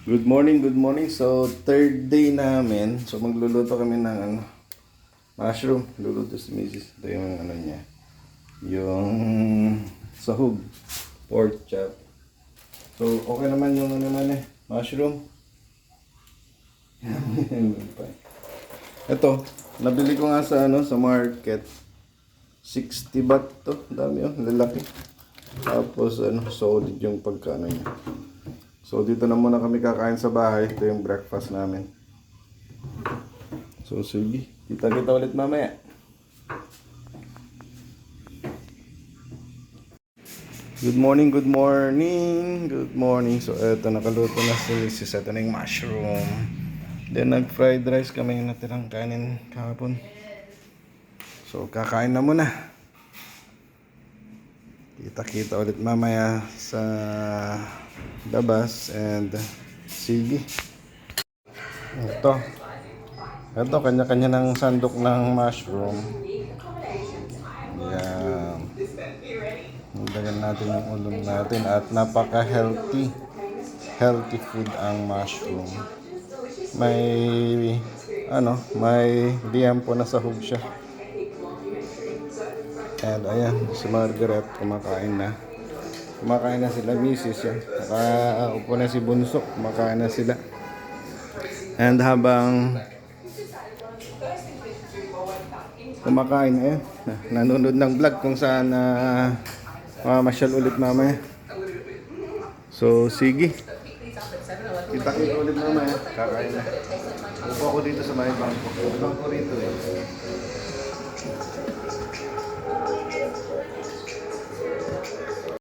Good morning, good morning. So, third day namin. So, magluluto kami ng mushroom. Luluto si Mrs. Ito yung niya. Yung sahog. Pork chop. So, okay naman yung mushroom. Ito, nabili ko nga sa sa market. 60 baht to. Dami yun, lalaki. Tapos solid yung pagkano niya. So dito na muna kami kakain sa bahay. Ito yung breakfast namin. So sige, kita-kita ulit mamaya. Good morning, good morning. Good morning. So eto, nakaluto na si Mrs. Ito na yung mushroom. Then nag-fried rice kami yung natirang kanin kahapon. So kakain na muna. Kita-kita ulit mamaya sa labas. And sige, ito kanya-kanya ng sandok ng mushroom. Yan, nilagyan natin yung ulam natin. At napaka healthy food ang mushroom. May may liampo na sahog siya. And ayan, si Margaret kumakain na sila, misis yan. Nakaupo na si Bunso, kumakain na sila. And habang kumakain, nanonood ng vlog kung saan mamasyal ulit mamaya. So sige, kita-kita ulit mamaya. Kakain na. Upo ako dito sa may bangko. Bangko rito